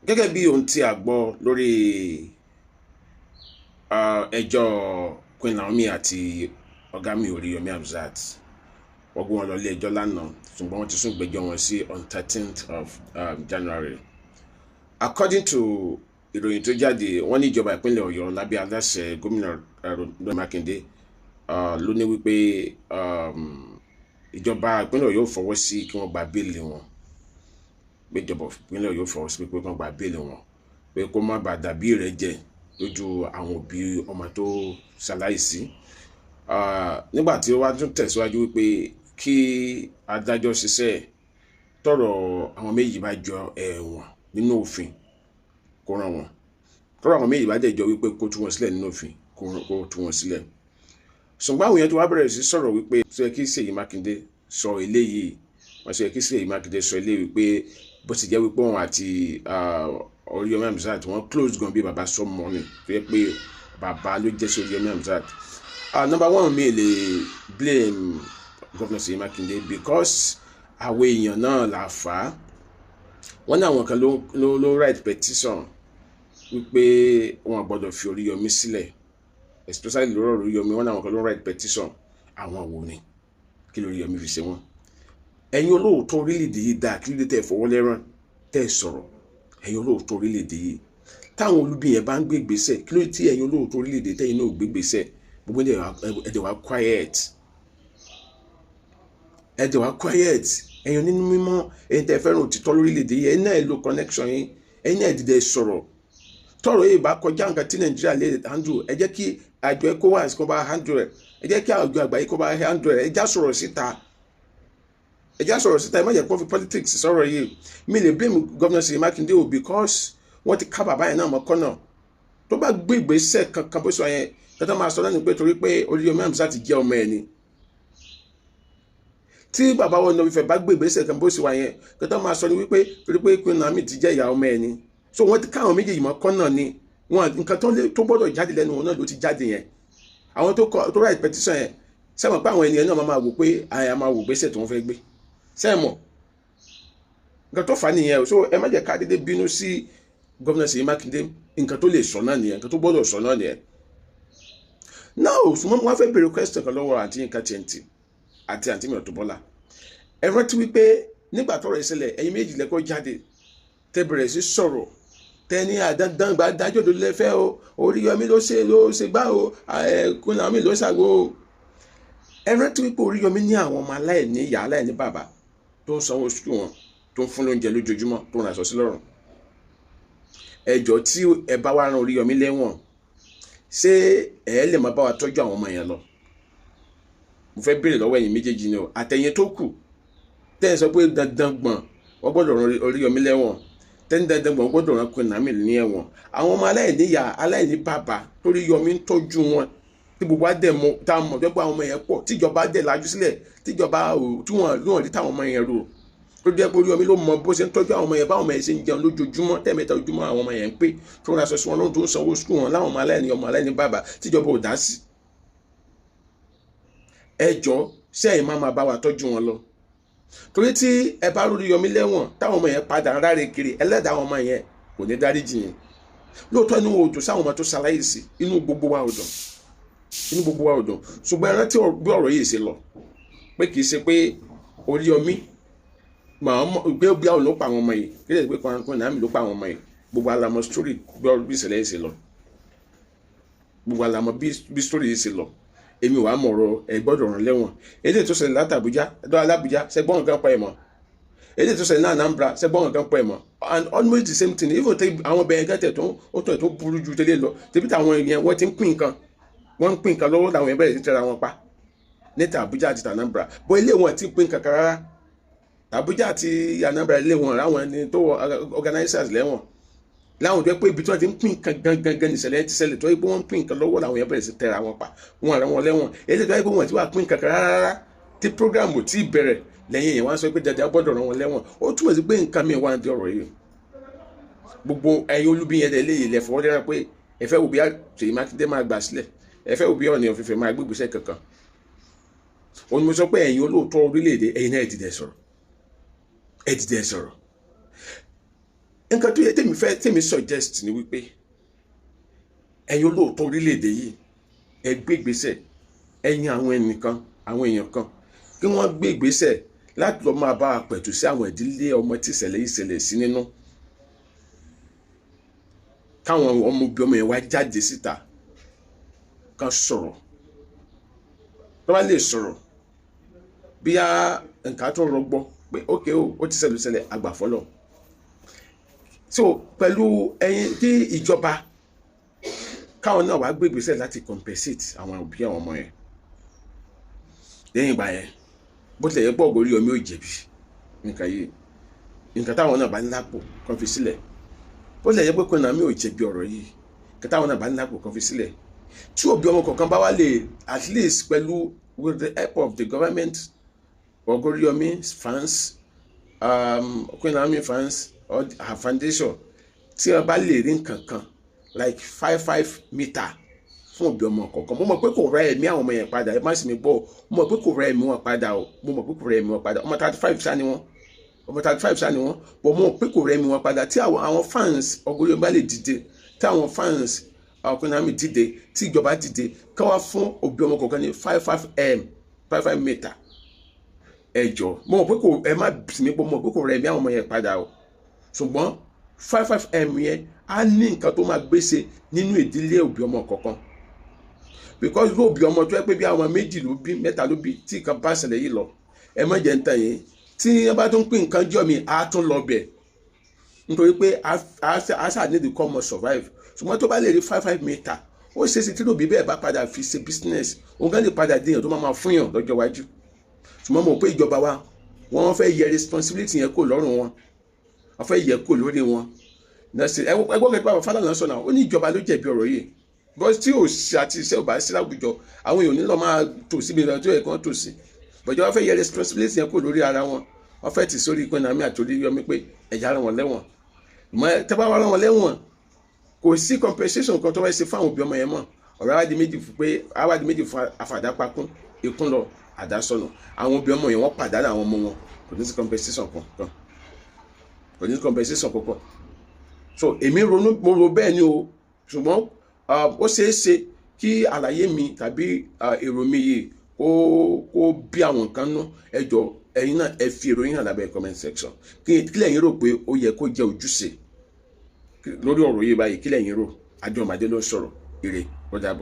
gẹ́gẹ́ bí ohun tí a gbọ́ lórí ẹjọ́ Queen Naomi àti ọ̀gá mi Oríyọmí Hamzat, wọ́n gbé wọn lọ ilé ẹjọ́ lánàá ṣùgbọ́n wọ́n ti sún ìgbẹ́jọ́ wọn sí on 13th of January. According to ìròyìn tó jáde, wọ́n ní ìjọba ìpínlẹ̀ Ọ̀yọ́ lábẹ́ aláṣẹ gómìnà Rotimi Mákindé ló ní wípé ìjọba ìpínlẹ̀ Ọ̀yọ́ fọwọ́ sí kí wọ́n gba béèlì wọn, pé ìjọba ìpínlẹ̀ Ọ̀yọ́ fọwọ́ sí pé wọ́n gba béèlì wọn, pé kó má bàa dàbí ìrẹ́jẹ lójú àwọn òbí ọmọ tó ṣaláìsí. Nígbà tí ó wá tún tẹ̀síwájú wípé kí adájọ́ ṣiṣẹ́ tọ̀rọ̀ àwọn méjì bá jọ ẹ̀wọ̀n nínú òfin kó rán wọn, tọ̀rọ̀ àwọn méjì bá dẹ̀ jọ wípé kó tú wọn sílẹ̀ nínú òfin kó tú wọn sílẹ̀. Ṣùgbọ́n àwọn èèyàn tó wá bẹ̀rẹ̀ sí sọ̀rọ̀ wípé ṣé kí Ṣèyí Mákindé sọ eléyìí, wọ́n ṣe kí Ṣèyí Mákindé sọ eléyìí wípé bó ti jẹ́ wípé wọn àti Oríyọmí Hamzat wọ́n close gan bí baba sọmọ ni, tó yẹ pé baba ló jẹ́ sí Oríyọmí Hamzat. Number one, mi lè blame Governor Ṣèyí Mákindé because àwọn èèyàn náà là fà á. Wọ́n ní àwọn kan ló write petition wípé wọn gbọ́dọ̀ fi Oríyọmí sílẹ̀, especially lọ́rọ̀ Oríyọmí. Wọ́n ní àwọn kan ló write petition. Àwọn wo ni? Kí ló Oríyọmí fi ṣe wọ́n? Ẹ̀yin olóòótọ́ orílẹ̀-èdè yìí dáa, kí ló dé tẹ́ fọwọ́ lẹ́rán tẹ́ sọ̀rọ̀? Ẹ̀yin olóòótọ́ orílẹ̀-èdè yìí, táwọn olubi yẹn bá ń gbé ìgbésẹ̀, kí ló tí ẹ̀yin olóòótọ́ orílẹ̀-èdè tẹ́yin náà gbé ìgbésẹ̀? Gbogbo ẹ̀dẹ̀ wá quiet, ẹ̀dẹ̀ wá quiet. Ẹ̀yin nínú mímọ́, ẹ̀yin tẹ́ fẹ́ràn òtítọ́ lórílẹ̀-èdè yìí, ẹ̀yin náà lo connection yín, ẹ̀yin náà dìde sọ̀rọ̀. Tọ́rọ̀ yìí bá kọjá nǹkan tí Nàìjíríà lè handle, ẹ jẹ́ kí àjọ ECOWAS kó bá handle rẹ̀, ẹ jẹ́ kí àjọ àgbáyé kó bá handle rẹ̀, ẹ já sọ̀rọ̀ síta. Ẹ já sọ̀rọ̀ síta, ẹ má jẹ́ kó fi politics sọ̀rọ̀ yìí. Mi lè blame Governor Ṣèyí Mákindé o because wọ́n ti ká bàbá yẹn náà mọ́ kọ́nà. Tó bá gbé ìgbésẹ̀ kankan bó sọ yẹn, kẹta máa sọ lẹ́nu pé torí pé Oríyọmí Hamzat jẹ́ ọmọ ẹ̀ ni. Tí bàbá wọn náà fẹ́ bá gbé ìgbésẹ̀ kan bó sọ yẹn, kẹta máa sọ ní wípé torí pé Queen Naomi ti jẹ́ ìyá ọmọ ẹ̀ ni. So wọ́n ti ká àwọn méjèèjì mọ́ kọ́nà ni. Wọn nǹkan tó gbọ́dọ̀ jáde lẹ́nu wọn náà ló ti jáde yẹn. Àwọn tó write petition yẹn, sẹ́wọ̀n pé àwọn ènìyàn náà máa wò pé àyà máa wò gbésẹ̀ tó ń fẹ́ gbé. Sẹ́mọ̀ nǹkan tó fà á nìyẹn. So ẹ má jẹ́ ká dédé bínú sí Governor Ṣèyí Mákindé, nǹkan tó lè sọ náà nìyẹn, nǹkan tó gbọ́dọ̀ sọ náà nìyẹn. Now ṣùgbọ́n wọ́n fẹ́ bèrè question kan lọ́wọ́ àǹtí Yínká TNT àti àǹtí mi Auto Bola. Ẹ rántí wípé nígbà tọ́rọ̀ ìṣẹ̀lẹ̀ ẹ̀yin méjì lẹ́kọ́ jáde tẹ́ bẹ̀rẹ̀ sí sọ̀rọ̀ tẹ́ni àdáńdán gba dájọ́ tó lẹ́fẹ́ o, Oríyọmí ló ṣe gbá o, Queen Naomi ló ṣàgbó o. Ẹ rántí wípé Oríyọmí ní àwọn ọmọ aláìní ìyá aláìní bàbá tó ń sanwó sùkúù wọn, tó ń fún lóúnjẹ lójoojúmọ́, tó ń raṣọ sí lọ́rùn. Ẹjọ́ tí ẹ bá wá rán Oríyọmí lẹ́wọ̀n, ṣé ẹ lè máa bá wa tọ́jú àwọn ọmọ yẹn lọ? Mo fẹ́ béèrè lọ́wọ́ ẹ̀yin méjèèjì ni o, àtẹ̀yin tó kù tẹ́ ẹ sọ pé dandan gbọ̀n wọ́n gbọ́dọ̀ rán Oríyọmí lẹ́wọ̀n, tẹ́ni dandan gbọ̀n wọ́n gbọ́dọ̀ rán Queen Naomi ní ẹ̀wọ̀n. Àwọn ọmọ aláìní ìyá aláìní bàbá Oríyọmí ń tọ́jú wọn, tí gbogbo á dẹ̀ mọ̀ tá a mọ̀ jọ́pọ̀ àwọn ọmọ yẹn pọ̀, tíjọba dẹ̀ lajú sílẹ̀, tíjọba tí wọ́n rí táwọn ọmọ yẹn rò, tó jẹ́ pé Oríyọmí ló mọ bó ṣe ń tọ́jú àwọn ọmọ yẹn, báwọn ọmọ yẹn ṣe ń jẹun lójoojúmọ́, tẹ́ẹ̀mẹ́ta ojúmọ́ àwọn ọmọ yẹn ń pé, tó ń raṣọ sí wọn lóhun, tó ń sanwó sùkúù wọn, láwọn ọmọ aláìní bàbá tíjọba ò dá sí. Ẹjọ́ ṣé ẹ̀yin máa bá wa tọ́jú wọn lọ? Torí tí ẹ bá rí Oríyọmí lẹ́wọ̀n táwọn ọmọ yẹn padà ń ráre kiri, ẹlẹ́dàá àwọn ọmọ yẹn kò ní dáríjì yín. Lóòótọ́ inú wo dùn sáwọn ọmọ tó ṣaláìsí, inú gbogbo wa ò dùn, ṣùgbọ́n ẹ rántí bí ọ̀rọ̀ yìí ṣe lọ, pé kì í ṣe pé Oríyọmí gbé bí àwọn ló pa àwọn ọmọ yìí, kí lè pé Queen Naomi ló pa àwọn ọmọ yìí. Gbogbo alamọ story bí ìṣẹ̀lẹ̀ yìí ṣe lọ, gbogbo alamọ bí story yìí ṣe lọ. Èmi wàá mọ̀rọ̀ ẹ gbọ́dọ̀ rán lẹ́wọ̀n. Èdè tó ṣẹlẹ̀ láti Àbújá l'Abuja ṣẹgbọ́n nǹkan pa ẹ̀ mọ́. Èdè tó ṣẹlẹ̀ ní Anambra ṣẹgbọ́n nǹkan pa ẹ̀ mọ́. And almost the same thing, even àwọn ọbẹ̀ ẹ̀gẹ́ tẹ̀ tó burú ju tẹ́lẹ̀ lọ. Tẹ́bí táwọn èèyàn wọ́n ti ń pín nǹkan, wọ́n ń pín nǹkan lọ́wọ́ làwọn èèyàn bẹ̀rẹ̀ sí tẹ́ra wọn pa níta Àbújá àti Anambra. Bọ́ ilé wọn ti pín nǹkan kan rárá. Àbújá àti Anambra ilé wọn ráwọn ẹni tó organizers lẹ́wọ̀n. Láwọn tó pé ibi tí wọ́n ti ń pín nǹkan gangan nìṣẹ̀lẹ̀ ti ṣẹlẹ̀ tó yẹ pé wọ́n ń pín nǹkan lọ́wọ́ làwọn èèyàn bẹ̀rẹ̀ sí tẹ́ra wọn pa, wọn àrà wọn lẹ́wọ̀n. Èyí tó yẹ pé wọ́n ti wá pín nǹkan kan rárá tí program ò tí ì bẹ̀rẹ̀ lẹ́yìn yẹn wọ́n sọ pé dandan gbọ́dọ̀ rán wọn lẹ́wọ̀n. Ó túmọ̀ sí pé nǹkan mi wà ní ọ̀rọ̀ yìí. Gbogbo ẹ̀yin olubi yẹn lè lè fọwọ́ lẹ́ra pé ẹ fẹ́ wo bí Ṣèyí Mákindé máa gbà sílẹ̀, ẹ fẹ́ wo bí Ọọ̀ni of Ifẹ̀ máa gbé ìgbésẹ̀ kankan. Òun mo sọ pé ẹ̀yin olóòótọ́ orílẹ̀-èdè ẹ̀yin náà ẹ dìde sọ̀rọ̀. nǹkan tó yẹ tèmi suggest ni wípé ẹ̀yin olóòótọ́ orílẹ̀-èdè yìí ẹ gbé ìgbésẹ̀, ẹ̀yin àwọn èèyàn kan kí wọ́n gbé ìgbésẹ̀ láti lọ máa bá a pẹ̀tù sí àwọn ìdílé ọmọ tí ìṣẹ̀lẹ̀ yìí ṣẹlẹ̀ sí nínú. Káwọn ọmọ yẹn wá jáde síta kan sọ̀rọ̀, tó bá lè sọ̀rọ̀ bí a nǹkan tó rọgbọ pé ókè ó ti ṣẹlẹ̀ àgbàfọ́lọ̀. So pẹ̀lú ẹ̀yin tí ìjọba káwọn náà wá gbé ìgbésẹ̀ láti compensate àwọn òbí àwọn ọmọ yẹn. Lẹ́yìn ìgbà yẹn bó tilẹ̀ yẹ pọ̀ Oríyọmí ò jẹ̀bi nǹkan yìí, nǹkan táwọn náà bá ń lápò kan fi sílẹ̀. Bó tilẹ̀ yẹ pé Queen Naomi ò jẹ̀bi ọ̀rọ̀ yìí, nǹkan táwọn náà bá ń lápò kan fi sílẹ̀. Tí òbí ọmọ kọ̀ọ̀kan bá wá lè at least pẹ̀lú with the help of the government, Oríyọmí fans, Queen Naomi fans or her foundation, tí wọ́n bá lè rí nǹkan kan like 5 meter fún òbí ọmọ kọ̀ọ̀kan. Mo mọ̀ pé kò rẹ ẹ̀mí àwọn ọmọ yẹn padà, ẹ má sì mi gbọ́, mo mọ̀ pé kò rẹ ẹ̀mí wọn padà o, mo mọ̀ pé kò rẹ ẹ̀mí wọn padà. Ọmọ 35 ṣá ni wọ́n, bọ̀ mo mọ̀ pé kò rẹ ẹ̀mí wọn padà. Tí àwọn fans Oríyọmí bá lè dìde, tí àwọn fans Queen Naomi dìde, tí ìjọba dìde, ká wá fún òbí ọmọ kọ̀ọ̀kan ní 5 meter. Ẹ jọ̀ọ́, mo mọ̀ pé kò, ẹ má sì mi gbọ́, mo mọ̀ pé kò rẹ ẹ̀mí àwọn ọmọ yẹn padà o, ṣùgbọ́n 5 yẹn á ní nǹkan tó máa gbèsè nínú ìdílé òbí ọmọ kọ̀ọ̀kan. Because ló òbí ọmọ tó yẹ pé bí àwọn méjì ló bí, mẹ́ta ló bí, tí nǹkan bá ṣẹlẹ̀ yìí lọ, ẹ má jẹ́ ń tàn yín, tí ẹ bá tún pín nǹkan jọ mi á tún lọ bẹ̀, nítorí pé a ṣáà need to come survive. Ṣùgbọ́n tó bá lè rí 5 meter, ó ṣe é ṣe tí lóbi bẹ́ẹ̀ bá padà fi ṣe business, òun gan lè padà díyàn tó máa fún yàn lọ́jọ́ iwájú. Ṣùgbọ́n mo pé ìjọba wa wọ́n fẹ́ yẹ responsibility yẹn kó lọ́rùn wọn, wọ́n fẹ́ yẹ kó lórí wọn. Ẹgbọ́n kẹta bàbá Fálànà sọ náà, ó ní ìjọba ló jẹ̀bi ọ̀rọ̀ yìí. Bọ́s tí òṣì àti iṣẹ́ ò bá sí láwùjọ, àwọn èèyàn nílò máa tò síbi ìrìn àjò ẹ̀kan tò sí. Bọ̀jọ́ wọ́n fẹ́ yẹ responsibility yẹn kó lórí ara wọn, wọ́n fẹ́ tì sórí Queen Naomi àti Oríyọmí pé ẹ̀já rán wọn lẹ́wọ̀n. Mọ́ tẹ́ bá wá rán wọn lẹ́wọ̀n, kò sí compensation kan tó wáyé ṣe fáwọn òbí ọmọ yẹn mọ́. Ọ̀rọ̀ àwádìí méjì fún àfàdápakún, ikún lọ, àdásọ̀nà. Àwọn òbí ọmọ yẹn wọ́n pàdánù àwọn ọmọ wọn, kò ní sí compensation kankan. So èmi mo ro bẹ́ẹ̀ ni o, ṣùgbọ́n ó ṣeé ṣe kí àlàyé mi tàbí èrò mi yìí kó bí àwọn nǹkan nú. Ẹ jọ̀ọ́ ẹ̀yin náà ẹ fi èrò yín hàn lábẹ́ comment section. Kí lẹ̀yin rò pé ó yẹ kó jẹ́ ojúṣe lórí ọ̀rọ̀ yìí báyìí? Kí lẹ̀yin rò? Àjọ Màdé ló ń sọ̀rọ̀. Ire, ó dàbọ̀.